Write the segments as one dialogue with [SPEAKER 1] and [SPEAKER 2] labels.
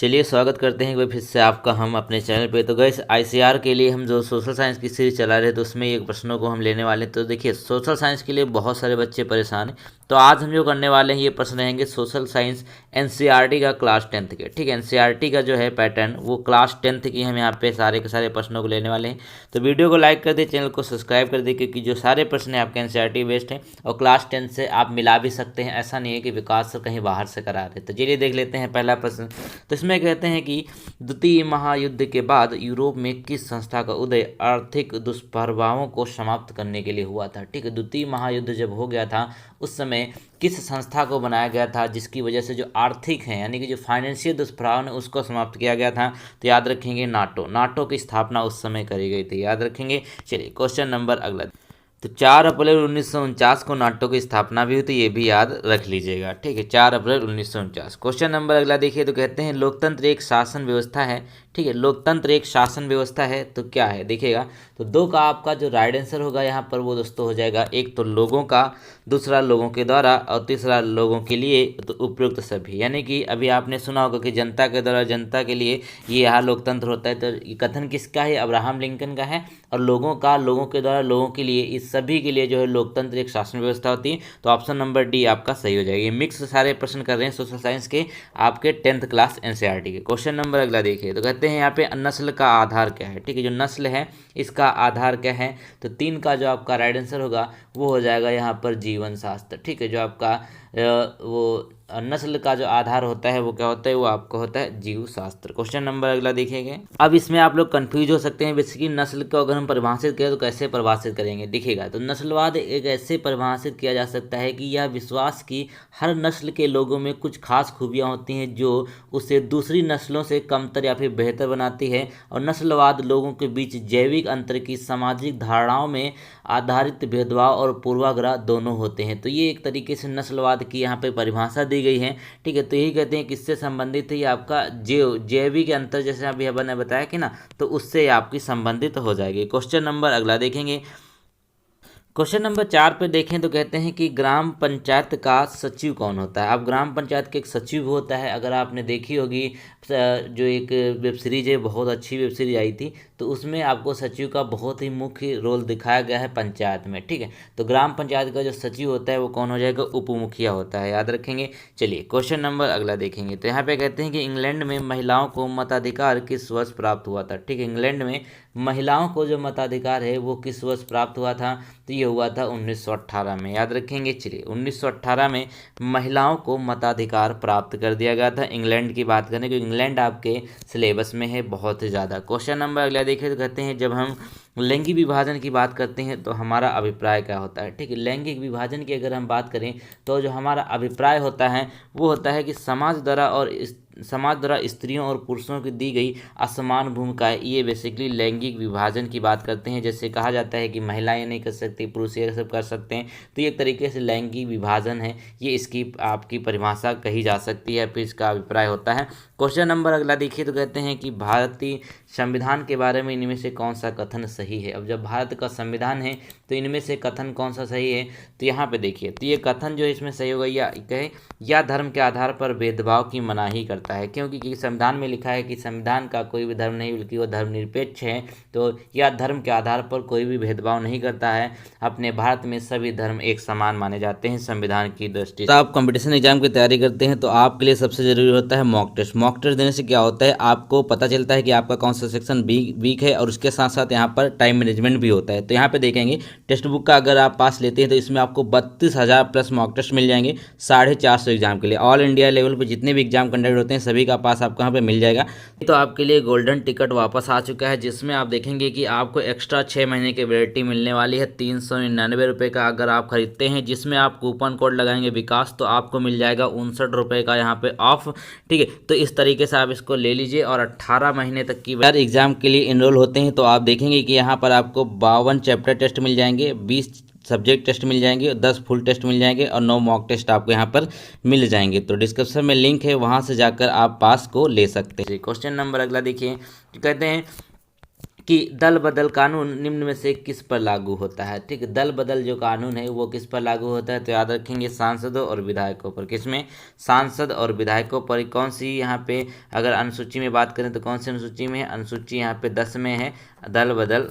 [SPEAKER 1] चलिए स्वागत करते हैं एक बार फिर से आपका हम अपने चैनल पे। तो गैस आईसीआर के लिए हम जो सोशल साइंस की सीरीज चला रहे हैं तो उसमें एक प्रश्नों को हम लेने वाले हैं। तो देखिए सोशल साइंस के लिए बहुत सारे बच्चे परेशान हैं। तो आज हम जो करने वाले हैं ये प्रश्न रहेंगे सोशल साइंस एनसीईआरटी का क्लास 10th के। ठीक है, एनसीईआरटी का जो है पैटर्न वो क्लास 10th की हम यहाँ पे सारे के सारे प्रश्नों को लेने वाले हैं। तो वीडियो को लाइक कर दे, चैनल को सब्सक्राइब कर दे, क्योंकि जो सारे प्रश्न हैं आपके एनसीईआरटी बेस्ड हैं और क्लास 10 से आप मिला भी सकते हैं। ऐसा नहीं है कि विकास सर कहीं बाहर से करा रहे। तो चलिए देख लेते हैं पहला प्रश्न। तो इसमें कहते हैं कि द्वितीय महायुद्ध के बाद यूरोप में किस संस्था का उदय आर्थिक दुष्प्रभावों को समाप्त करने के लिए हुआ था। ठीक है, द्वितीय महायुद्ध जब हो गया था उस समय किस संस्था को बनाया गया था जिसकी वजह से जो आर्थिक है यानी कि जो फाइनेंशियल दुष्प्रभाव है उसको समाप्त किया गया था। तो याद रखेंगे नाटो की स्थापना उस समय करी गई थी, याद रखेंगे। चलिए क्वेश्चन नंबर अगला। तो 4 अप्रैल 1949 को नाटो की स्थापना भी हुई, तो ये भी याद रख लीजिएगा। ठीक है, 4 अप्रैल 1949। क्वेश्चन नंबर अगला देखिए। तो कहते हैं लोकतंत्र एक शासन व्यवस्था है। ठीक है, लोकतंत्र एक शासन व्यवस्था है तो क्या है देखिएगा। तो दो का आपका जो राइट आंसर होगा यहाँ पर वो दोस्तों हो जाएगा, एक तो लोगों का, दूसरा लोगों के द्वारा और तीसरा लोगों के लिए। तो उपयुक्त सभी, यानी कि अभी आपने सुना होगा कि जनता के द्वारा जनता के लिए ये यहाँ लोकतंत्र होता है। तो ये कथन किसका है? अब्राहम लिंकन का है। और लोगों का, लोगों के द्वारा लोगों के लिए, इस सभी के लिए जो है लोकतंत्र एक शासन व्यवस्था होती है। तो ऑप्शन नंबर डी आपका सही हो जाएगा। ये मिक्स सारे प्रश्न कर रहे हैं सोशल साइंस के आपके 10th क्लास एनसीईआरटी के। क्वेश्चन नंबर अगला देखिए। तो कहते हैं यहाँ पे नस्ल का आधार क्या है। ठीक है, जो नस्ल है इसका आधार क्या है। तो 3 का जो आपका राइट आंसर होगा वो हो जाएगा यहाँ पर जीवन शास्त्र। ठीक है, जो आपका वो नस्ल का जो आधार होता है वो क्या होता है, वो आपका होता है जीव शास्त्र। क्वेश्चन नंबर अगला देखिएगा। अब इसमें आप लोग कंफ्यूज हो सकते हैं, बेसिकली नस्ल को अगर हम परिभाषित करें तो कैसे परिभाषित करेंगे देखिएगा। तो नस्लवाद एक ऐसे परिभाषित किया जा सकता है कि यह विश्वास की हर नस्ल के लोगों में कुछ खास खूबियाँ होती हैं जो उसे दूसरी नस्लों से कमतर या फिर बेहतर बनाती है। और नस्लवाद लोगों के बीच जैविक अंतर की सामाजिक धारणाओं में आधारित भेदभाव और पूर्वाग्रह दोनों होते हैं। तो ये एक तरीके से नस्लवाद की यहाँ पे परिभाषा दी गई है। ठीक है, तो यही कहते हैं किससे संबंधित है, ये आपका जैविक अंतर, जैसे अभी अपन ने बताया कि ना, तो उससे आपकी संबंधित हो जाएगी। क्वेश्चन नंबर अगला देखेंगे। क्वेश्चन नंबर 4 पे देखें तो कहते हैं कि ग्राम पंचायत का सचिव कौन होता है। अब ग्राम पंचायत के एक सचिव होता है। अगर आपने देखी होगी जो एक वेब सीरीज है, बहुत अच्छी वेब सीरीज आई थी, तो उसमें आपको सचिव का बहुत ही मुख्य रोल दिखाया गया है पंचायत में। ठीक है, तो ग्राम पंचायत का जो सचिव होता है वो कौन हो जाएगा, उप मुखिया होता है, याद रखेंगे। चलिए क्वेश्चन नंबर अगला देखेंगे। तो यहाँ पे कहते हैं कि इंग्लैंड में महिलाओं को मताधिकार किस वर्ष प्राप्त हुआ था। ठीक है, इंग्लैंड में महिलाओं को जो मताधिकार है वो किस वर्ष प्राप्त हुआ था, तो ये हुआ था 1918 में, याद रखेंगे। चलिए 1918 में महिलाओं को मताधिकार प्राप्त कर दिया गया था। इंग्लैंड की बात करें, क्योंकि इंग्लैंड आपके सिलेबस में है बहुत ही ज़्यादा। क्वेश्चन नंबर अगला देखिए। तो कहते हैं जब हम लैंगिक विभाजन की बात करते हैं तो हमारा अभिप्राय क्या होता है। ठीक है, लैंगिक विभाजन की अगर हम बात करें तो जो हमारा अभिप्राय होता है वो होता है कि समाज द्वारा स्त्रियों और पुरुषों की दी गई असमान भूमिकाएं, ये बेसिकली लैंगिक विभाजन की बात करते हैं। जैसे कहा जाता है कि महिलाएं ये नहीं कर सकती, पुरुष ये सब कर सकते हैं, तो ये एक तरीके से लैंगिक विभाजन है, ये इसकी आपकी परिभाषा कही जा सकती है, फिर इसका अभिप्राय होता है। क्वेश्चन नंबर अगला देखिए। तो कहते हैं कि भारतीय संविधान के बारे में इनमें से कौन सा कथन सही है। अब जब भारत का संविधान है तो इनमें से कथन कौन सा सही है, तो यहाँ पे देखिए। तो ये कथन जो इसमें सही होगा या धर्म के आधार पर भेदभाव की मनाही करता है, क्योंकि संविधान में लिखा है कि संविधान का कोई भी धर्म नहीं बल्कि वो धर्मनिरपेक्ष है। तो यह धर्म के आधार पर कोई भी भेदभाव नहीं करता है। अपने भारत में सभी धर्म एक समान माने जाते हैं संविधान की दृष्टि से। आप कंपटीशन एग्जाम की तैयारी करते हैं तो आपके लिए सबसे जरूरी होता है मॉक टेस्ट। मॉक टेस्ट देने से क्या होता है, आपको पता चलता है कि आपका कौन सा सेक्शन वीक है, और उसके साथ साथ यहाँ पर टाइम मैनेजमेंट भी होता है। तो यहाँ पे देखेंगे टेक्स्ट बुक का अगर आप पास लेते हैं तो इसमें आपको 32,000 प्लस मॉक टेस्ट मिल जाएंगे 450 एग्जाम के लिए। ऑल इंडिया लेवल पे जितने भी एग्जाम कंडक्ट होते हैं सभी का पास आपको यहाँ पे मिल जाएगा। तो आपके लिए गोल्डन टिकट वापस आ चुका है, जिसमें आप देखेंगे कि आपको एक्स्ट्रा 6 महीने की वैलिडिटी मिलने वाली है 399 रुपये का अगर आप खरीदते हैं, जिसमें आप कूपन कोड लगाएंगे विकास तो आपको मिल जाएगा 59 रुपये का यहाँ पे ऑफ। ठीक है, तो इस तरीके से आप इसको ले लीजिए। और 18 महीने तक की एग्जाम के लिए इनरोल होते हैं तो आप देखेंगे कि यहाँ पर आपको 52 चैप्टर टेस्ट मिल जाएंगे, 20 सब्जेक्ट टेस्ट मिल जाएंगे, 10 फुल टेस्ट मिल जाएंगे और 9 मॉक टेस्ट आपको यहाँ पर मिल जाएंगे। तो डिस्क्रिप्शन में लिंक है, वहाँ से जाकर आप पास को ले सकते हैं। क्वेश्चन नंबर अगला देखिए। कहते हैं कि दल बदल कानून निम्न में से किस पर लागू होता है। ठीक है, दल बदल जो कानून है वो किस पर लागू होता है, तो याद रखेंगे सांसदों और विधायकों पर। किसमें, सांसद और विधायकों पर। कौन सी यहाँ पे अगर अनुसूची में बात करें तो कौन सी अनुसूची में है, अनुसूची यहाँ पे 10 में है, दल बदल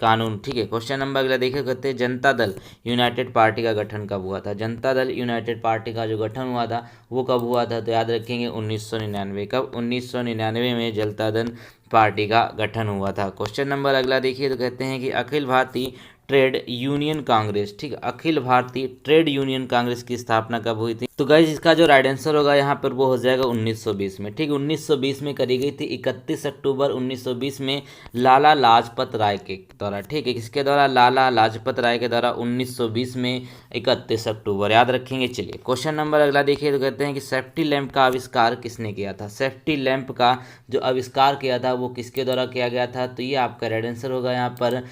[SPEAKER 1] कानून। ठीक है, क्वेश्चन नंबर अगला देखिए, कहते हैं जनता दल यूनाइटेड पार्टी का गठन कब हुआ था। जनता दल यूनाइटेड पार्टी का जो गठन हुआ था वो कब हुआ था, तो याद रखेंगे 1999। कब, 1999 में जनता दल पार्टी का गठन हुआ था। क्वेश्चन नंबर अगला देखिए, तो कहते हैं कि अखिल भारतीय ट्रेड यूनियन कांग्रेस, ठीक है, अखिल भारतीय ट्रेड यूनियन कांग्रेस की स्थापना कब हुई थी, तो गाइस इसका जो राइट आंसर होगा यहाँ पर वो हो जाएगा 1920 में। ठीक, 1920 में करी गई थी। 31 अक्टूबर 1920 में लाला लाजपत राय के द्वारा। ठीक है, किसके द्वारा, लाला लाजपत राय के द्वारा 1920 में 31 अक्टूबर, याद रखेंगे। चलिए क्वेश्चन नंबर अगला देखिए, तो कहते हैं कि सेफ्टी लैंप का आविष्कार किसने किया था। सेफ्टी लैंप का जो आविष्कार किया था वो किसके द्वारा किया गया था, तो ये आपका राइट आंसर होगा यहाँ पर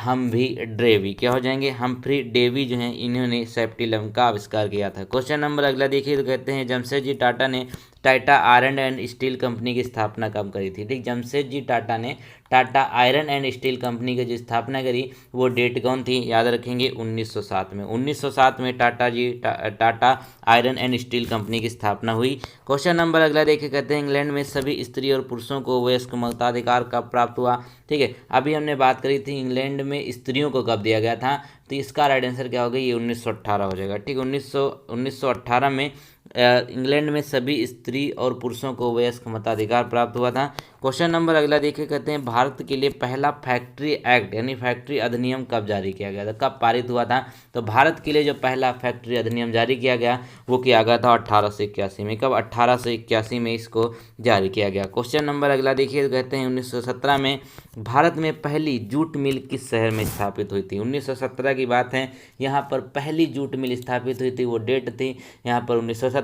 [SPEAKER 1] हम्फ्री डेवी। क्या हो जाएंगे, हम्फ्री डेवी जो है इन्होंने सेफ्टी लैंप का आविष्कार किया था। क्वेश्चन नंबर अगला देखिए, तो कहते हैं जमशेदजी टाटा ने Tata iron and steel company की स्थापना कब करी थी। ठीक, जमशेदजी टाटा ने Tata iron and steel company की जो स्थापना करी वो डेट कौन थी, याद रखेंगे 1907 में। 1907 में Tata iron and steel company की स्थापना हुई। क्वेश्चन नंबर अगला देखिए, कहते हैं इंग्लैंड में सभी स्त्री और पुरुषों को वयस्क मताधिकार कब प्राप्त हुआ। ठीक है, अभी हमने बात करी थी इंग्लैंड में स्त्रियों को कब दिया गया था, तो इसका राइट आंसर क्या होगा, ये 1918 हो जाएगा। ठीक, 1918 में इंग्लैंड में सभी स्त्री और पुरुषों को वयस्क मताधिकार प्राप्त हुआ था। क्वेश्चन नंबर अगला देखिए, कहते हैं भारत के लिए पहला फैक्ट्री एक्ट यानी फैक्ट्री अधिनियम कब जारी किया गया था, कब पारित हुआ था, तो भारत के लिए जो पहला फैक्ट्री अधिनियम जारी किया गया वो किया गया था 1881 में। कब, 1881 में इसको जारी किया गया। क्वेश्चन नंबर अगला देखिए, तो कहते हैं 1917 में भारत में पहली जूट मिल किस शहर में स्थापित हुई थी। 1917 की बात है, यहाँ पर पहली जूट मिल स्थापित हुई थी, वो डेट थी यहाँ पर 1917,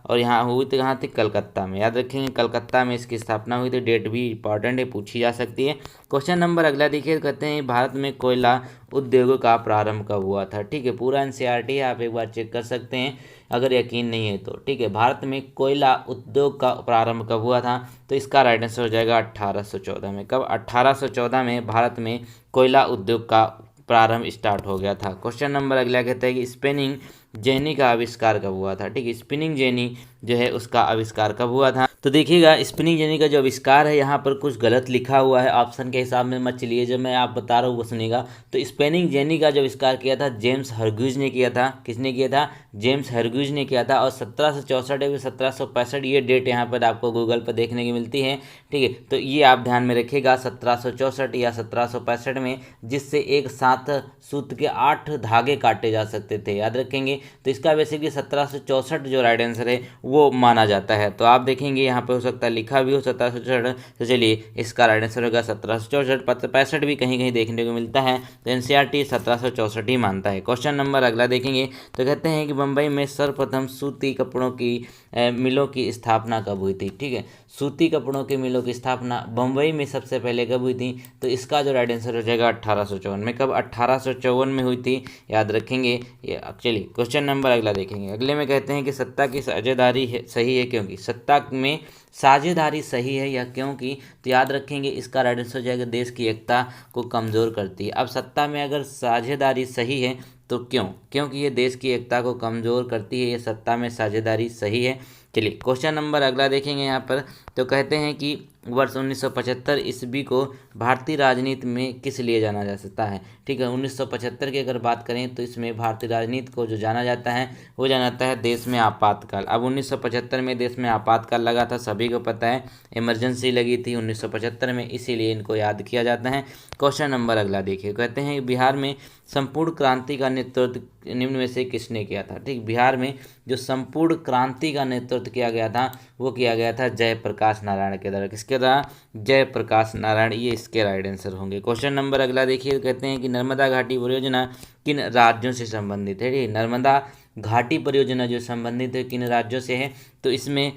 [SPEAKER 1] और यहाँ हुई थी कहाँ थी, कलकत्ता में। याद रखेंगे कलकत्ता में इसकी स्थापना हुई थी। डेट भी इंपॉर्टेंट है, पूछी जा सकती है। क्वेश्चन नंबर अगला देखिए, कहते हैं भारत में कोयला उद्योग का प्रारंभ कब हुआ था। ठीक है, पूरा एनसीईआरटी है, आप एक बार चेक कर सकते हैं अगर यकीन नहीं है तो। ठीक है, भारत में कोयला उद्योग का प्रारंभ कब हुआ था, तो इसका राइट आंसर हो जाएगा 1814 में। कब, 1814 में भारत में कोयला उद्योग का प्रारंभ स्टार्ट हो गया था। क्वेश्चन नंबर अगला कहता है कि स्पिनिंग जेनी का आविष्कार कब हुआ था। ठीक है, स्पिनिंग जेनी जो है उसका आविष्कार कब हुआ था, तो देखिएगा स्पिनिंग जेनी का जो आविष्कार है यहाँ पर कुछ गलत लिखा हुआ है, ऑप्शन के हिसाब में मत चलिए, जब मैं आप बता रहा हूँ वो सुनिएगा। तो स्पिनिंग जेनी का जो आविष्कार किया था जेम्स हरग्यूज ने किया था। किसने किया था, जेम्स हरग्यूज ने किया था। और 1764 या 1765 ये डेट यहाँ पर आपको गूगल पर देखने की मिलती है। ठीक है, तो ये आप ध्यान में रखिएगा 1764 या 1765 में, जिससे एक साथ सूत के 8 धागे काटे जा सकते थे, याद रखेंगे। तो इसका बेसिकली 1764 जो राइट आंसर है वो माना जाता है। तो आप देखेंगे यहाँ पे हो सकता है लिखा भी हो 1764, तो चलिए इसका राइट आंसर होगा 1764। 65 भी कहीं कहीं देखने को मिलता है, तो एनसीईआरटी 1764 ही मानता है। क्वेश्चन नंबर अगला देखेंगे, तो कहते हैं कि मुंबई में सर्वप्रथम सूती कपड़ों की मिलों की स्थापना कब हुई थी। ठीक है, सूती कपड़ों की मिलों की स्थापना मुंबई में सबसे पहले कब हुई थी, तो इसका जो राइट आंसर हो जाएगा 1854 में। कब, 1854 में हुई थी, याद रखेंगे ये। चलिए क्वेश्चन नंबर अगला देखेंगे, अगले में कहते हैं कि सत्ता की साझेदारी सही है क्योंकि, सत्ता में साझेदारी सही है या क्योंकि, तो याद रखेंगे इसका राइट आंसर हो जाएगा देश की एकता को कमज़ोर करती है। अब सत्ता में अगर साझेदारी सही है तो क्यों, क्योंकि ये देश की एकता को कमज़ोर करती है, ये सत्ता में साझेदारी सही है। चलिए क्वेश्चन नंबर अगला देखेंगे यहाँ पर, तो कहते हैं कि वर्ष 1975 ईस्वी को भारतीय राजनीति में किस लिए जाना जा सकता है। ठीक है, 1975 की अगर बात करें तो इसमें भारतीय राजनीति को जो जाना जाता है वो जाना जाता है देश में आपातकाल। अब 1975 में देश में आपातकाल लगा था, सभी को पता है, इमरजेंसी लगी थी 1975 में, इसीलिए इनको याद किया जाता है। क्वेश्चन नंबर अगला देखिए, कहते हैं बिहार में संपूर्ण क्रांति का नेतृत्व निम्न में से किसने किया था। ठीक, बिहार में जो संपूर्ण क्रांति का नेतृत्व किया गया था वो किया गया था जयप्रकाश नारायण के द्वारा। किसके द्वारा, जयप्रकाश नारायण, ये इसके राइट आंसर होंगे। क्वेश्चन नंबर अगला देखिए, कहते हैं कि नर्मदा घाटी परियोजना किन राज्यों से संबंधित है। ठीक, नर्मदा घाटी परियोजना जो संबंधित है किन राज्यों से है, तो इसमें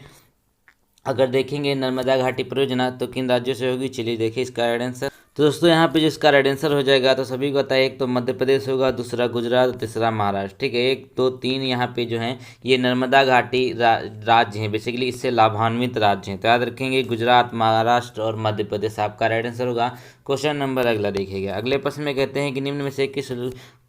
[SPEAKER 1] अगर देखेंगे नर्मदा घाटी परियोजना तो किन राज्यों से होगी, चलिए देखिए इसका राइट आंसर, तो दोस्तों यहाँ पे जिसका राइट आंसर हो जाएगा तो सभी को पता है, एक तो मध्य प्रदेश होगा, दूसरा गुजरात, तीसरा महाराष्ट्र। ठीक है, 1 2 3 यहाँ पे जो है ये नर्मदा घाटी राज्य हैं, बेसिकली इससे लाभान्वित राज्य हैं। तो याद रखेंगे गुजरात, महाराष्ट्र और मध्य प्रदेश आपका राइट आंसर होगा। क्वेश्चन नंबर अगला देखिएगा। अगले प्रश्न में कहते हैं कि निम्न में से किस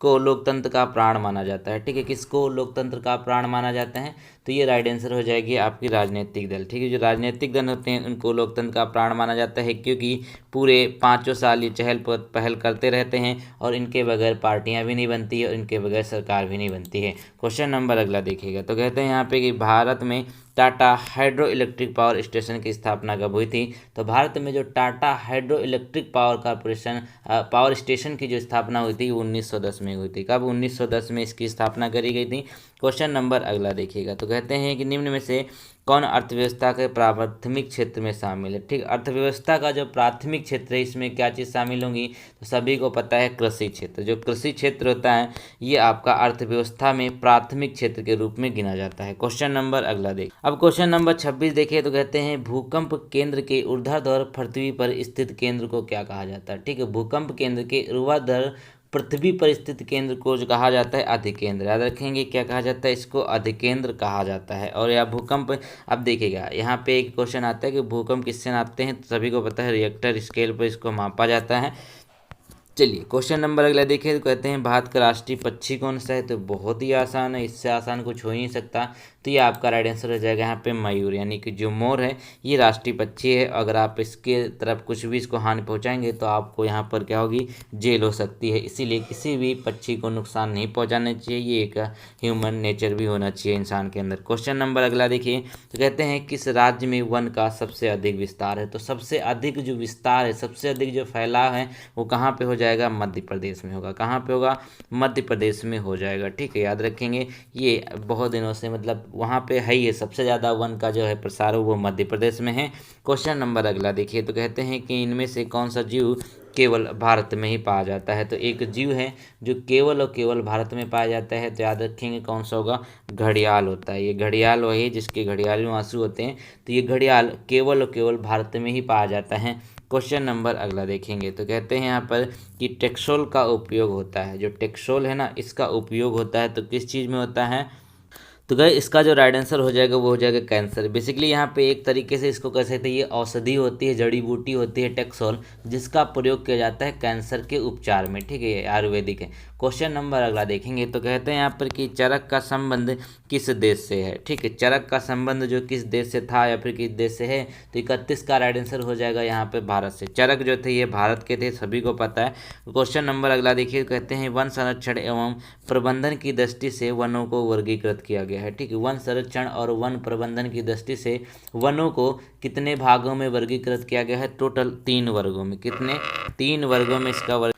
[SPEAKER 1] को लोकतंत्र का प्राण माना जाता है। ठीक है, किसको लोकतंत्र का प्राण माना जाता है, तो ये राइट आंसर हो जाएगी आपकी राजनीतिक दल। ठीक है, जो राजनीतिक दल होते हैं उनको लोकतंत्र का प्राण माना जाता है, क्योंकि पूरे 5 साल ये चहल पहल करते रहते हैं और इनके बगैर पार्टियां भी नहीं बनती है और इनके बगैर सरकार भी नहीं बनती है। क्वेश्चन नंबर अगला देखिएगा। तो कहते हैं यहाँ पे कि भारत में Tata hydro electric power station की स्थापना कब हुई थी। तो भारत में जो Tata hydro electric power station की जो स्थापना हुई थी वो 1910 में हुई थी। कब? 1910 में इसकी स्थापना करी गई थी। क्वेश्चन नंबर अगला देखिएगा। तो कहते हैं कि निम्न में से कौन अर्थव्यवस्था के प्राथमिक क्षेत्र में शामिल है। ठीक, अर्थव्यवस्था का जो प्राथमिक क्षेत्र है इसमें क्या चीज़ शामिल होंगी, तो सभी को पता है कृषि क्षेत्र। जो कृषि क्षेत्र होता है ये आपका अर्थव्यवस्था में प्राथमिक क्षेत्र के रूप में गिना जाता है। क्वेश्चन नंबर अगला देख। अब क्वेश्चन नंबर 26 देखिए। तो कहते हैं भूकंप केंद्र के ऊर्ध्वाधर पृथ्वी पर स्थित केंद्र को क्या कहा जाता है। ठीक है, भूकंप केंद्र के ऊर्ध्वाधर पृथ्वी पर स्थित केंद्र को जो कहा जाता है अधिकेंद्र। याद रखेंगे क्या कहा जाता है, इसको अधिकेंद्र कहा जाता है। और यह भूकंप, अब देखिएगा यहाँ पे एक क्वेश्चन आता है कि भूकंप किससे नापते हैं, तो सभी को पता है रिएक्टर स्केल पर इसको मापा जाता है। चलिए क्वेश्चन नंबर अगला देखिए। तो कहते हैं भारत का राष्ट्रीय पक्षी कौन सा है, तो बहुत ही आसान है, इससे आसान कुछ हो ही नहीं सकता। तो ये आपका राइट आंसर हो जाएगा यहाँ पे मयूर, यानी कि जो मोर है ये राष्ट्रीय पक्षी है। अगर आप इसके तरफ कुछ भी इसको हानि पहुँचाएंगे तो आपको यहाँ पर क्या होगी, जेल हो सकती है। इसीलिए किसी भी पक्षी को नुकसान नहीं पहुँचाना चाहिए, ये एक ह्यूमन नेचर भी होना चाहिए इंसान के अंदर। क्वेश्चन नंबर अगला देखिए। तो कहते हैं किस राज्य में वन का सबसे अधिक विस्तार है। तो सबसे अधिक जो विस्तार है, सबसे अधिक जो फैलाव है वो कहाँ पे हो जाएगा, मध्य प्रदेश में होगा। कहाँ पे होगा, मध्य प्रदेश में हो जाएगा। ठीक है, याद रखेंगे ये बहुत दिनों से मतलब वहाँ पे है, ये सबसे ज़्यादा वन का जो है प्रसार वो मध्य प्रदेश में है। क्वेश्चन नंबर अगला देखिए। तो कहते हैं कि इनमें से कौन सा जीव केवल भारत में ही पाया जाता है। तो एक जीव है जो केवल और केवल भारत में पाया जाता है, तो याद रखेंगे कौन सा होगा, घड़ियाल होता है। ये घड़ियाल वही जिसके घड़ियाली आंसू होते हैं, तो ये घड़ियाल केवल और केवल भारत में ही पाया जाता है। क्वेश्चन नंबर अगला देखेंगे। तो कहते हैं यहाँ पर कि टेक्सोल का उपयोग होता है, जो टेक्सोल है ना इसका उपयोग होता है तो किस चीज़ में होता है, तो गाइस इसका जो राइट आंसर हो जाएगा वो हो जाएगा कैंसर। बेसिकली यहाँ पे एक तरीके से इसको कह सकते हैं ये औषधि होती है, जड़ी बूटी होती है टेक्सोल, जिसका प्रयोग किया जाता है कैंसर के उपचार में। ठीक है, आयुर्वेदिक है। क्वेश्चन नंबर अगला देखेंगे। तो कहते हैं यहाँ पर कि चरक का संबंध किस देश से है। ठीक है, चरक का संबंध जो किस देश से था या फिर किस देश से है, तो 31 का राइट आंसर हो जाएगा यहाँ पे भारत से। चरक जो थे ये भारत के थे, सभी को पता है। क्वेश्चन नंबर अगला देखिए। कहते हैं वन संरक्षण एवं प्रबंधन की दृष्टि से वनों को वर्गीकृत किया गया है। ठीक है, वन संरक्षण और वन प्रबंधन की दृष्टि से वनों को कितने भागों में वर्गीकृत किया गया है, टोटल 3 वर्गों में। कितने, 3 वर्गों में इसका वर्ग।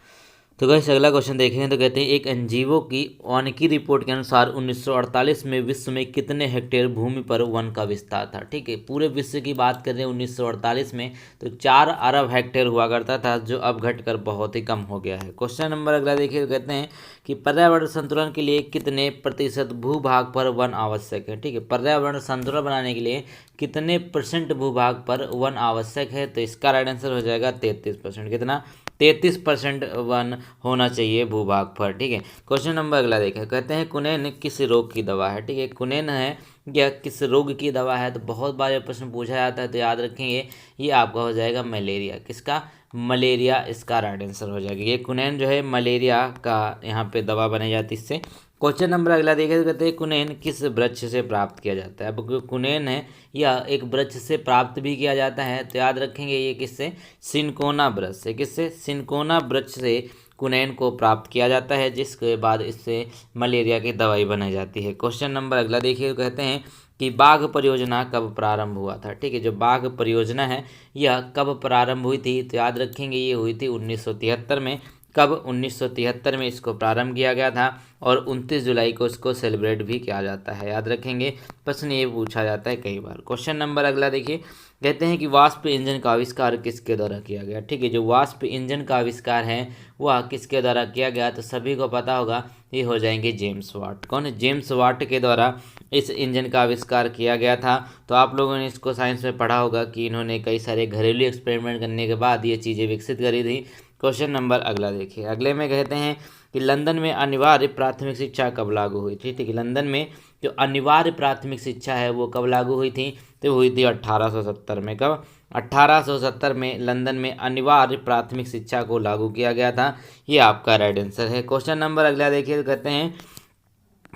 [SPEAKER 1] तो गाइस अगला क्वेश्चन देखें। तो कहते हैं एक एनजीओ की वानिकी रिपोर्ट के अनुसार 1948 में विश्व में कितने हेक्टेयर भूमि पर वन का विस्तार था। ठीक है, पूरे विश्व की बात कर रहे हैं 1948 में, तो 4 अरब हेक्टेयर हुआ करता था, जो अब घटकर बहुत ही कम हो गया है। क्वेश्चन नंबर अगला देखिए। तो कहते हैं कि पर्यावरण संतुलन के लिए कितने प्रतिशत भूभाग पर वन आवश्यक है। ठीक है, पर्यावरण संतुलन बनाने के लिए कितने % भूभाग पर वन आवश्यक है, तो इसका राइट आंसर हो जाएगा 33%। कितना, 33% वन होना चाहिए भूभाग पर। ठीक है, क्वेश्चन नंबर अगला देखें। कहते हैं कुनैन किस रोग की दवा है। ठीक है, कुनैन है या किस रोग की दवा है, तो बहुत बार ये प्रश्न पूछा जाता है, तो याद रखेंगे ये आपका हो जाएगा मलेरिया। किसका, मलेरिया, इसका राइट आंसर हो जाएगा। ये कुनैन जो है मलेरिया का यहाँ पे दवा बनाई जाती है इससे। क्वेश्चन नंबर अगला देखें। तो कहते हैं कुनैन किस वृक्ष से प्राप्त किया जाता है। अब कुनैन है यह एक वृक्ष से प्राप्त भी किया जाता है, तो याद रखेंगे ये किससे, सिनकोना वृक्ष से। किससे, सिनकोना वृक्ष से कुनैन को प्राप्त किया जाता है, जिसके बाद इससे मलेरिया की दवाई बनाई जाती है। क्वेश्चन नंबर अगला देखिए। कहते हैं कि बाघ परियोजना कब प्रारंभ हुआ था। ठीक है, जो बाघ परियोजना है यह कब प्रारंभ हुई थी, तो याद रखेंगे ये हुई थी 1973 में। कब, 1973 में इसको प्रारंभ किया गया था और 29 जुलाई को इसको सेलिब्रेट भी किया जाता है। याद रखेंगे, प्रश्न ये पूछा जाता है कई बार। क्वेश्चन नंबर अगला देखिए। कहते हैं कि वाष्प इंजन का आविष्कार किसके द्वारा किया गया। ठीक है, जो वाष्प इंजन का आविष्कार है वह किसके द्वारा किया गया, तो सभी को पता होगा ये हो जाएंगे जेम्स वाट। कौन है, जेम्स वाट के द्वारा इस इंजन का आविष्कार किया गया था। तो आप लोगों ने इसको साइंस में पढ़ा होगा कि इन्होंने कई सारे घरेलू एक्सपेरिमेंट करने के बाद ये चीज़ें विकसित करी थी। क्वेश्चन नंबर अगला देखिए, अगले में कहते हैं कि लंदन में अनिवार्य प्राथमिक शिक्षा कब लागू हुई थी। ठीक है, लंदन में जो अनिवार्य प्राथमिक शिक्षा है वो कब लागू हुई थी, तो हुई थी 1870 में। कब? 1870 में लंदन में अनिवार्य प्राथमिक शिक्षा को लागू किया गया था। ये आपका राइट आंसर है। क्वेश्चन नंबर अगला देखिए, तो कहते हैं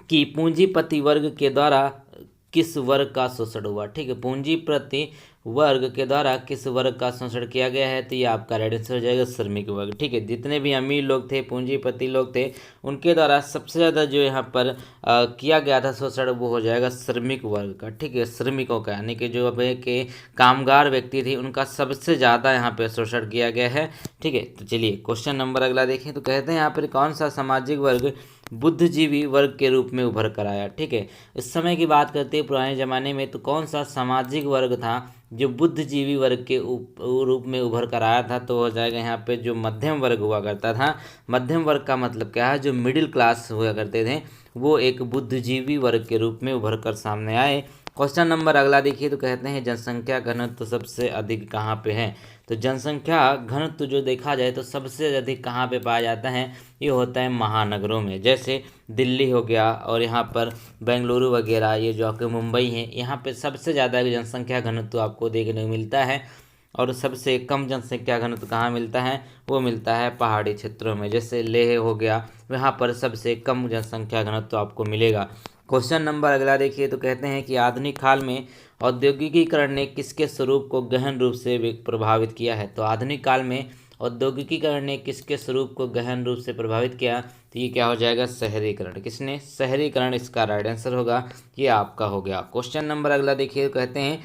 [SPEAKER 1] कि पूंजीपति वर्ग के द्वारा किस वर्ग का शोषण हुआ। ठीक है, पूंजीपति वर्ग के द्वारा किस वर्ग का शोषण किया गया है, तो ये आपका राइट आंसर हो जाएगा श्रमिक वर्ग। ठीक है, जितने भी अमीर लोग थे, पूंजीपति लोग थे, उनके द्वारा सबसे ज़्यादा जो यहाँ पर किया गया था शोषण, वो हो जाएगा श्रमिक वर्ग का। ठीक है, श्रमिकों का, यानी कि जो अब के कामगार व्यक्ति थे उनका सबसे ज़्यादा यहाँ पर शोषण किया गया है। ठीक है, तो चलिए क्वेश्चन नंबर अगला देखें, तो कहते हैं यहाँ पर कौन सा सामाजिक वर्ग बुद्धिजीवी वर्ग के रूप में उभर कर आया। ठीक है, इस समय की बात करते हैं पुराने ज़माने में, तो कौन सा सामाजिक वर्ग था जो बुद्धिजीवी वर्ग के रूप में उभर कर आया था, तो हो जाएगा यहाँ पे जो मध्यम वर्ग हुआ करता था। मध्यम वर्ग का मतलब क्या है, जो मिडिल क्लास हुआ करते थे, वो एक बुद्धिजीवी वर्ग के रूप में उभर कर सामने आए। क्वेश्चन नंबर अगला देखिए, तो कहते हैं जनसंख्या घनत्व तो सबसे अधिक कहाँ पे है। तो जनसंख्या घनत्व जो देखा जाए तो सबसे अधिक कहाँ पे पाया जाता है, ये होता है महानगरों में, जैसे दिल्ली हो गया और यहाँ पर बेंगलुरु वगैरह, ये जो आपके मुंबई है, यहाँ पे सबसे ज़्यादा जनसंख्या घनत्व आपको देखने को मिलता है। और सबसे कम जनसंख्या घनत्व कहाँ मिलता है, वो मिलता है पहाड़ी क्षेत्रों में, जैसे लेह हो गया, वहाँ पर सबसे कम जनसंख्या घनत्व आपको मिलेगा। क्वेश्चन नंबर अगला देखिए, तो कहते हैं कि आधुनिक काल में औद्योगिकीकरण ने किसके स्वरूप को गहन रूप से प्रभावित किया है। तो आधुनिक काल में औद्योगिकीकरण ने किसके स्वरूप को गहन रूप से प्रभावित किया, तो ये क्या हो जाएगा, शहरीकरण। किसने? शहरीकरण इसका राइट आंसर होगा, ये आपका हो गया। क्वेश्चन नंबर अगला देखिए, कहते हैं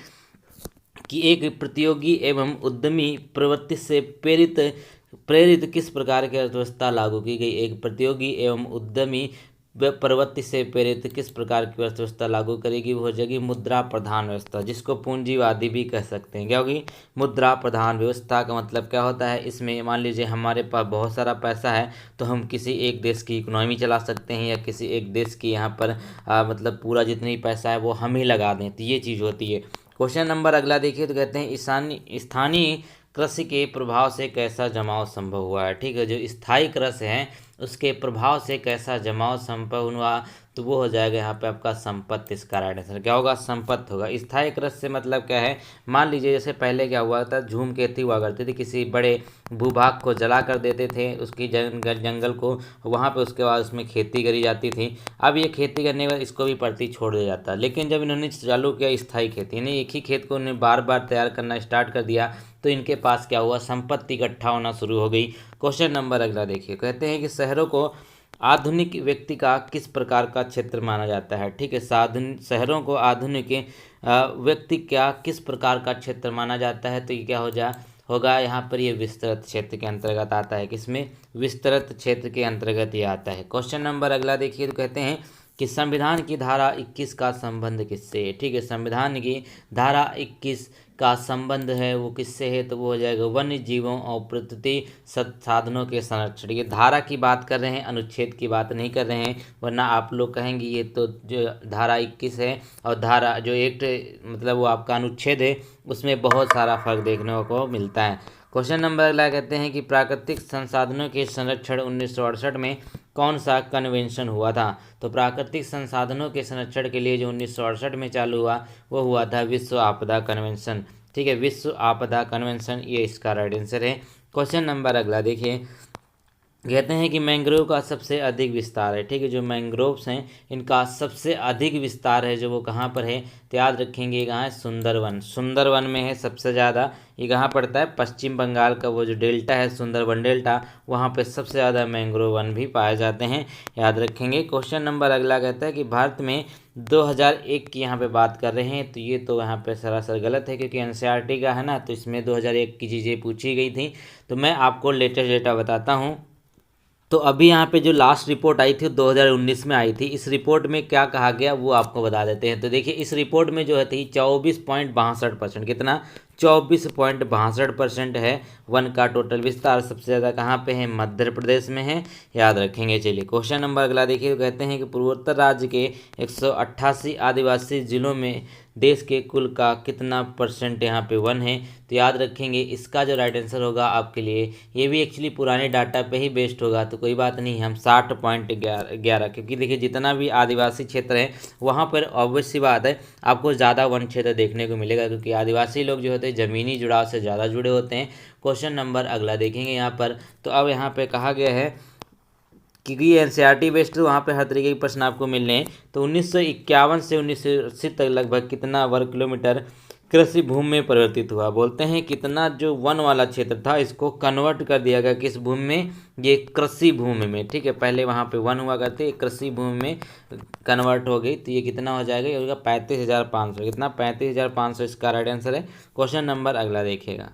[SPEAKER 1] कि एक प्रतियोगी एवं उद्यमी प्रवृत्ति से प्रेरित किस प्रकार की अर्थव्यवस्था लागू की गई। एक प्रतियोगी एवं उद्यमी प्रवृत्ति से प्रेरित किस प्रकार की अर्थव्यवस्था लागू करेगी, वो हो जाएगी मुद्रा प्रधान व्यवस्था, जिसको पूंजीवादी भी कह सकते हैं। क्या होगी? मुद्रा प्रधान व्यवस्था का मतलब क्या होता है, इसमें मान लीजिए हमारे पास बहुत सारा पैसा है, तो हम किसी एक देश की इकोनॉमी चला सकते हैं, या किसी एक देश की यहाँ पर मतलब पूरा जितनी पैसा है वो हम ही लगा दें, तो ये चीज़ होती है। क्वेश्चन नंबर अगला देखिए, तो कहते हैं स्थानीय कृषि के प्रभाव से कैसा जमाव संभव हुआ है। ठीक है, जो स्थायी कृषि है उसके प्रभाव से कैसा जमाव संभव हुआ, तो वो हो जाएगा यहाँ पे आपका संपत्ति। इसका राइट आंसर क्या होगा, संपत्ति होगा। स्थायी कृषि से मतलब क्या है, मान लीजिए जैसे पहले क्या हुआ था, झूम खेती हुआ करती थी, किसी बड़े भूभाग को जला कर देते थे, उसकी जंगल को, वहाँ पे उसके बाद उसमें खेती करी जाती थी। अब ये खेती करने के बाद इसको भी परती छोड़ दिया जाता, लेकिन जब इन्होंने चालू किया स्थायी खेती, यानी एक ही खेत को उन्हें बार बार तैयार करना स्टार्ट कर दिया, तो इनके पास क्या हुआ, संपत्ति इकट्ठा होना शुरू हो गई। क्वेश्चन नंबर अगला देखिए, कहते हैं कि शहरों को आधुनिक व्यक्ति का किस प्रकार का क्षेत्र माना जाता है। ठीक है, शहरों को आधुनिक व्यक्ति क्या किस प्रकार का क्षेत्र माना जाता है, तो ये क्या होगा यहाँ पर, ये विस्तृत क्षेत्र के अंतर्गत आता है। किसमें? विस्तृत क्षेत्र के अंतर्गत ये आता है। क्वेश्चन नंबर अगला देखिए, तो कहते हैं कि संविधान की धारा 21 का संबंध किससे है। ठीक है, संविधान की धारा 21 का संबंध है वो किससे है, तो वो हो जाएगा वन्य जीवों और प्रकृति संसाधनों के संरक्षण। ये धारा की बात कर रहे हैं, अनुच्छेद की बात नहीं कर रहे हैं, वरना आप लोग कहेंगे ये तो जो धारा 21 है और धारा जो एक्ट मतलब वो आपका अनुच्छेद है, उसमें बहुत सारा फर्क देखने को मिलता है। क्वेश्चन नंबर अगला कहते हैं कि प्राकृतिक संसाधनों के संरक्षण 1968 में कौन सा कन्वेंशन हुआ था। तो प्राकृतिक संसाधनों के संरक्षण के लिए जो 1968 में चालू हुआ, वो हुआ था विश्व आपदा कन्वेंशन। ठीक है, विश्व आपदा कन्वेंशन, ये इसका राइट आंसर है। क्वेश्चन नंबर अगला देखिए, कहते हैं कि मैंग्रोव का सबसे अधिक विस्तार है। ठीक है, जो मैंग्रोव्स हैं इनका सबसे अधिक विस्तार है जो वो कहाँ पर है, तो याद रखेंगे कहाँ है, सुंदरवन। सुंदरवन में है सबसे ज़्यादा। ये कहाँ पड़ता है, पश्चिम बंगाल का वो जो डेल्टा है सुंदरवन डेल्टा, वहाँ पे सबसे ज़्यादा मैंग्रोव वन भी पाए जाते हैं, याद रखेंगे। क्वेश्चन नंबर अगला कहता है कि भारत में 2001 की यहाँ पे बात कर रहे हैं, तो ये तो यहाँ पे सरासर गलत है, क्योंकि एनसीईआरटी का है ना, तो इसमें 2001 की चीज़ें पूछी गई थी। तो मैं आपको लेटेस्ट डेटा बताता हूँ तो अभी यहाँ पे जो लास्ट रिपोर्ट आई थी 2019 में आई थी। इस रिपोर्ट में क्या कहा गया वो आपको बता देते हैं। तो देखिए इस रिपोर्ट में जो है थी 24.62%, कितना 24.62% है वन का टोटल विस्तार। सबसे ज़्यादा कहाँ पे है, मध्य प्रदेश में है, याद रखेंगे। चलिए क्वेश्चन नंबर अगला देखिए। तो कहते हैं कि पूर्वोत्तर राज्य के 188 आदिवासी जिलों में देश के कुल का कितना % यहाँ पे वन है। तो याद रखेंगे इसका जो राइट आंसर होगा आपके लिए, ये भी एक्चुअली पुराने डाटा पे ही बेस्ड होगा, तो कोई बात नहीं, हम 60.11, क्योंकि देखिए जितना भी आदिवासी क्षेत्र है वहाँ पर ऑब्वियस सी बात है आपको ज़्यादा वन क्षेत्र देखने को मिलेगा, क्योंकि आदिवासी लोग जो होते हैं ज़मीनी जुड़ाव से ज़्यादा जुड़े होते हैं। क्वेश्चन नंबर अगला देखेंगे यहाँ पर। तो अब यहाँ पे कहा गया है क्योंकि एनसीईआरटी बेस्ड तो वहाँ पे हर तरीके के प्रश्न आपको मिलने हैं। तो 1951 से 1980 तक लगभग कितना वर्ग किलोमीटर कृषि भूमि में परिवर्तित हुआ। बोलते हैं कितना जो वन वाला क्षेत्र था इसको कन्वर्ट कर दिया गया किस भूमि में, ये कृषि भूमि में। ठीक है, पहले वहाँ पे वन हुआ करते, कृषि भूमि में कन्वर्ट हो गई। तो ये कितना हो जाएगा, ये होगा 35,500। कितना, 35,500 इसका राइट आंसर है। क्वेश्चन नंबर अगला देखिएगा।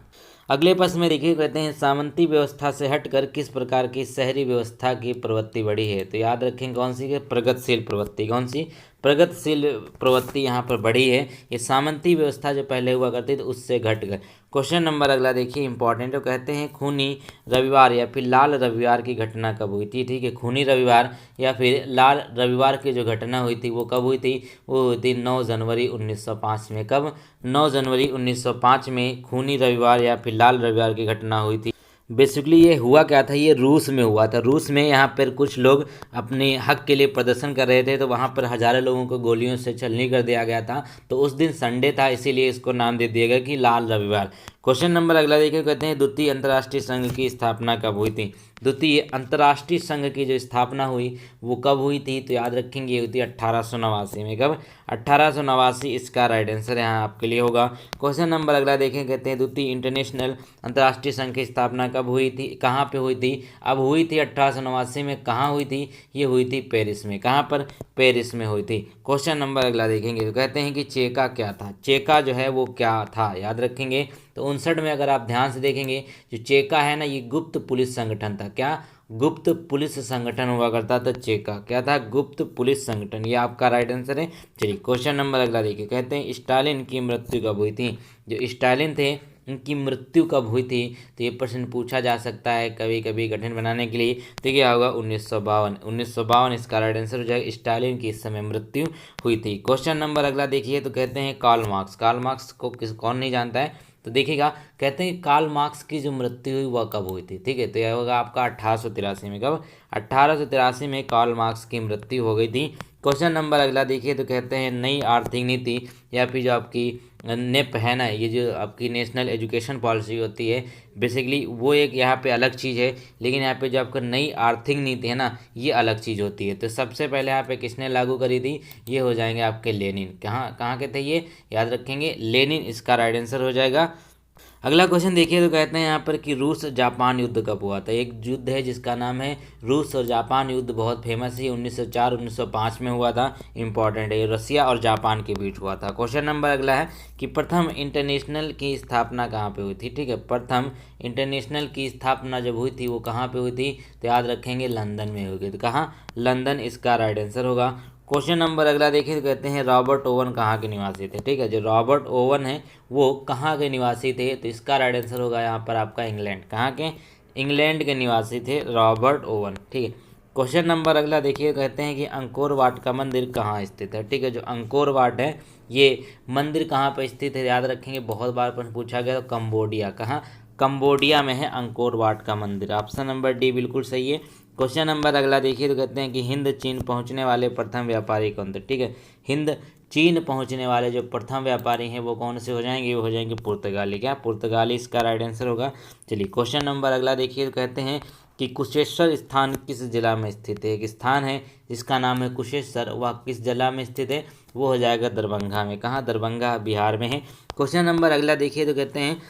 [SPEAKER 1] अगले प्रश्न में देखिए, कहते हैं सामंती व्यवस्था से हटकर किस प्रकार की शहरी व्यवस्था की प्रवृत्ति बढ़ी है। तो याद रखें कौन सी है, प्रगतिशील प्रवृत्ति। कौन सी, प्रगतिशील प्रवृत्ति यहाँ पर बढ़ी है। ये सामंती व्यवस्था जो पहले हुआ करती थी उससे घट गए। क्वेश्चन नंबर अगला देखिए, इंपॉर्टेंट है। कहते हैं खूनी रविवार या फिर लाल रविवार की घटना कब हुई थी। ठीक है, खूनी रविवार या फिर लाल रविवार की जो घटना हुई थी वो कब हुई थी, वो हुई थी 9 जनवरी 1905 में। कब, 9 जनवरी 1905 में खूनी रविवार या फिर लाल रविवार की घटना हुई थी। बेसिकली ये हुआ क्या था, ये रूस में हुआ था। रूस में यहाँ पर कुछ लोग अपने हक के लिए प्रदर्शन कर रहे थे, तो वहाँ पर हजारों लोगों को गोलियों से छलनी कर दिया गया था। तो उस दिन संडे था, इसीलिए इसको नाम दे दिया गया कि लाल रविवार। क्वेश्चन नंबर अगला देखिए, कहते हैं द्वितीय अंतर्राष्ट्रीय संघ की स्थापना कब हुई थी। द्वितीय अंतर्राष्ट्रीय संघ की जो स्थापना हुई वो कब हुई थी। तो याद रखेंगे ये हुई थी 1889 में। कब, 1889 इसका राइट आंसर यहाँ आपके लिए होगा। क्वेश्चन नंबर अगला देखें, कहते हैं द्वितीय इंटरनेशनल अंतर्राष्ट्रीय संघ की स्थापना कब हुई थी, कहाँ पे हुई थी। अब हुई थी 1889 में, कहाँ हुई थी, ये हुई थी पेरिस में। कहाँ पर, पेरिस में हुई थी। क्वेश्चन नंबर अगला देखेंगे। तो कहते हैं कि चेका क्या था। चेका जो है वो क्या था, याद रखेंगे। तो 59 में अगर आप ध्यान से देखेंगे, जो चेका है ना, ये गुप्त पुलिस संगठन था। क्या, गुप्त पुलिस संगठन हुआ करता था चेका। क्या था, गुप्त पुलिस संगठन। ये आपका राइट आंसर है। चलिए क्वेश्चन नंबर अगला देखिए, कहते हैं स्टालिन की मृत्यु कब हुई थी। जो स्टालिन थे उनकी मृत्यु कब हुई थी। तो ये प्रश्न पूछा जा सकता है कभी कभी कठिन बनाने के लिए। तो क्या होगा, 1952 इसका राइट आंसर हो जाएगा। स्टालिन की इस समय मृत्यु हुई थी। क्वेश्चन नंबर अगला देखिए। तो कहते हैं कार्ल मार्क्स। कार्ल मार्क्स को कौन नहीं जानता है। तो देखिएगा, कहते हैं कार्ल मार्क्स की जो मृत्यु हुई वह कब हुई थी। ठीक है, तो यह होगा आपका 1883 में। कब, 1883 में कार्ल मार्क्स की मृत्यु हो गई थी। क्वेश्चन नंबर अगला देखिए। तो कहते हैं नई आर्थिक नीति या फिर जो आपकी नेप है ना, ये जो आपकी नेशनल एजुकेशन पॉलिसी होती है, बेसिकली वो एक यहाँ पे अलग चीज़ है। लेकिन यहाँ पे जो आपका नई आर्थिक नीति है ना, ये अलग चीज़ होती है। तो सबसे पहले यहाँ पे किसने लागू करी थी, ये हो जाएंगे आपके लेनिन। कहाँ के थे ये, याद रखेंगे, लेनिन इसका राइट आंसर हो जाएगा। अगला क्वेश्चन देखिए। तो कहते हैं यहाँ पर कि रूस जापान युद्ध कब हुआ था। एक युद्ध है जिसका नाम है रूस और जापान युद्ध, बहुत फेमस है। 1904-1905 में हुआ था। इंपॉर्टेंट है, रसिया और जापान के बीच हुआ था। क्वेश्चन नंबर अगला है कि प्रथम इंटरनेशनल की स्थापना कहाँ पे हुई थी। ठीक है, प्रथम इंटरनेशनल की स्थापना जब हुई थी वो कहाँ पे हुई थी। तो याद रखेंगे लंदन में हुई थी। तो कहाँ, लंदन इसका राइट आंसर होगा। क्वेश्चन नंबर अगला देखिए। तो कहते हैं रॉबर्ट ओवन कहाँ के निवासी थे। ठीक है, जो रॉबर्ट ओवन है वो कहाँ के निवासी थे। तो इसका राइट आंसर होगा यहाँ पर आपका इंग्लैंड। कहाँ के, इंग्लैंड के निवासी थे रॉबर्ट ओवन। ठीक है, क्वेश्चन नंबर अगला देखिए। कहते हैं कि अंकोर वाट का मंदिर कहाँ स्थित है। ठीक है, जो अंकोर वाट है ये मंदिर कहाँ पर स्थित है, याद रखेंगे, बहुत बार प्रश्न पूछा गया। तो कंबोडिया, कहाँ, कंबोडिया में है अंकोर वाट का मंदिर। ऑप्शन नंबर डी बिल्कुल सही है। क्वेश्चन नंबर अगला देखिए। तो कहते हैं कि हिंद चीन पहुंचने वाले प्रथम व्यापारी कौन थे। ठीक है, हिंद चीन पहुंचने वाले जो प्रथम व्यापारी हैं वो कौन से हो जाएंगे, वो हो जाएंगे पुर्तगाली। क्या, पुर्तगाली इसका राइट आंसर होगा। चलिए क्वेश्चन नंबर अगला देखिए। तो कहते हैं कि कुशेश्वर स्थान किस जिला में स्थित है। एक स्थान है जिसका नाम है कुशेश्वर, वह किस जिला में स्थित है, वो हो जाएगा दरभंगा में। कहाँ, दरभंगा बिहार में है। क्वेश्चन नंबर अगला देखिए। तो कहते हैं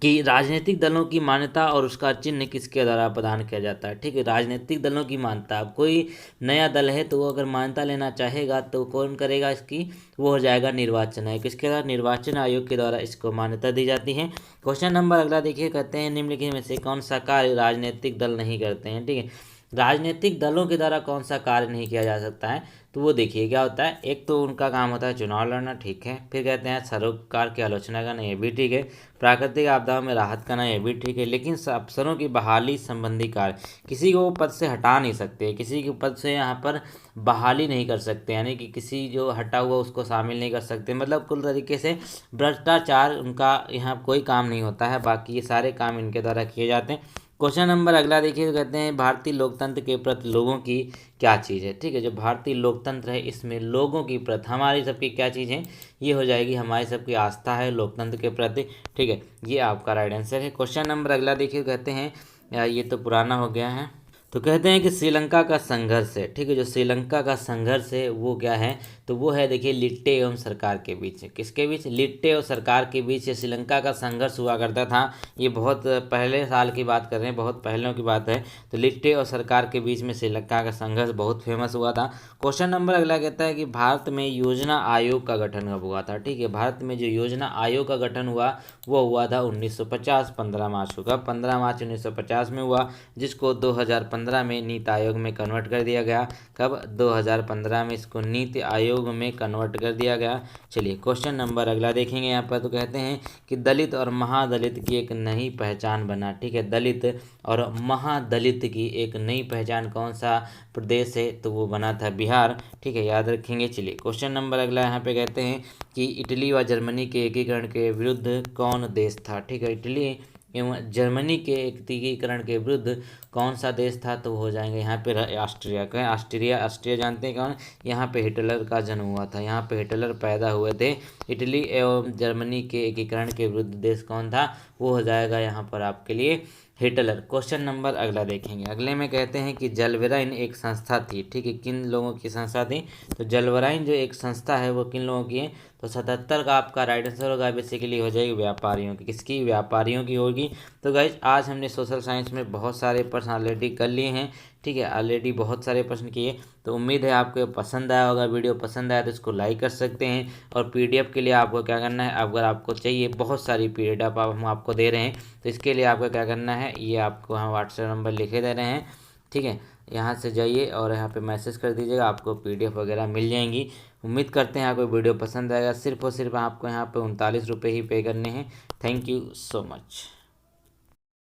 [SPEAKER 1] कि राजनीतिक दलों की मान्यता और उसका चिन्ह किसके द्वारा प्रदान किया जाता है। ठीक है, राजनीतिक दलों की मान्यता, अब कोई नया दल है तो वो अगर मान्यता लेना चाहेगा तो कौन करेगा इसकी, वो हो जाएगा निर्वाचन आयोग। किसके द्वारा, निर्वाचन आयोग के द्वारा इसको मान्यता दी जाती है। क्वेश्चन नंबर अगला देखिए, कहते हैं निम्नलिखित में से कौन सा कार्य राजनीतिक दल नहीं करते हैं। ठीक है, राजनीतिक दलों के द्वारा कौन सा कार्य नहीं किया जा सकता है, तो वो देखिए क्या होता है। एक तो उनका काम होता है चुनाव लड़ना, ठीक है। फिर कहते हैं सरोकार की आलोचना करना, ये भी ठीक है। प्राकृतिक आपदाओं में राहत करना, ये भी ठीक है। लेकिन अफसरों की बहाली संबंधी कार्य, किसी को पद से हटा नहीं सकते, किसी के पद से यहाँ पर बहाली नहीं कर सकते, यानी कि किसी जो हटा हुआ उसको शामिल नहीं कर सकते। मतलब कुल तरीके से भ्रष्टाचार उनका यहाँ कोई काम नहीं होता है, बाकी ये सारे काम इनके द्वारा किए जाते हैं। क्वेश्चन नंबर अगला देखिए, कहते हैं भारतीय लोकतंत्र के प्रति लोगों की क्या चीज़ है। ठीक है, जो भारतीय लोकतंत्र है इसमें लोगों की प्रति हमारी सबकी क्या चीज़ है, ये हो जाएगी हमारी सबकी आस्था है लोकतंत्र के प्रति। ठीक है, ये आपका राइट आंसर है। क्वेश्चन नंबर अगला देखिए, कहते हैं ये तो पुराना हो गया है, तो कहते हैं कि श्रीलंका का संघर्ष है। ठीक है, जो श्रीलंका का संघर्ष है वो क्या है, तो वो है देखिए लिट्टे एवं सरकार के बीच। किसके बीच, लिट्टे और सरकार के बीच श्रीलंका का संघर्ष हुआ करता था। ये बहुत पहले साल की बात कर रहे हैं, बहुत पहले की बात है। तो लिट्टे और सरकार के बीच में श्रीलंका का संघर्ष बहुत फेमस हुआ था। क्वेश्चन नंबर अगला कहता है कि भारत में योजना आयोग का गठन कब हुआ था। ठीक है, भारत में जो योजना आयोग का गठन हुआ वो हुआ था 1950 15 मार्च को। कब, 15 मार्च 1950 में हुआ, जिसको 2015 में नीति आयोग में कन्वर्ट कर दिया गया। कब, 2015 में इसको नीति आयोग में कन्वर्ट कर दिया गया। चलिए क्वेश्चन नंबर अगला देखेंगे यहाँ पर, तो कहते हैं कि दलित और महादलित की एक नई पहचान बना। ठीक है, दलित और महादलित की एक नई पहचान कौन सा प्रदेश है, तो वो बना था बिहार। ठीक है, याद रखेंगे। चलिए क्वेश्चन नंबर अगला यहाँ पे कहते हैं कि इटली व जर्मनी के एकीकरण के विरुद्ध कौन देश था। ठीक है, इटली एवं जर्मनी के एकीकरण के विरुद्ध कौन सा देश था, तो हो जाएंगे यहाँ पे ऑस्ट्रिया का। ऑस्ट्रिया जानते हैं कौन, यहाँ पे हिटलर का जन्म हुआ था, यहाँ पे हिटलर पैदा हुए थे। इटली एवं जर्मनी के एकीकरण के विरुद्ध देश कौन था, वो हो जाएगा यहाँ पर आपके लिए हिटलर। क्वेश्चन नंबर अगला देखेंगे, अगले में कहते हैं कि जलवराइन एक संस्था थी। ठीक है, किन लोगों की संस्था थी, तो जलवराइन जो एक संस्था है वो किन लोगों की है, तो 77 का आपका राइट आंसर होगा। बेसिकली हो जाएगी व्यापारियों की, किसकी, व्यापारियों की होगी। तो गाइज आज हमने सोशल साइंस में बहुत सारे प्रश्न ऑलरेडी कर लिए हैं। ठीक है, ऑलरेडी बहुत सारे प्रश्न किए, तो उम्मीद है आपको पसंद आया होगा। वीडियो पसंद आया तो इसको लाइक कर सकते हैं। और पीडीएफ के लिए आपको क्या करना है, अगर आपको चाहिए बहुत सारी पीडीएफ हम आपको दे रहे हैं, तो इसके लिए आपको क्या करना है, ये आपको हम व्हाट्सएप नंबर लिखे दे रहे हैं। ठीक है, यहाँ से जाइए और यहाँ पे मैसेज कर दीजिएगा, आपको पीडीएफ वगैरह मिल जाएंगी। उम्मीद करते हैं आपको वीडियो पसंद आएगा। सिर्फ और सिर्फ आपको यहाँ पे 39 रुपये ही पे करने हैं। Thank you so much.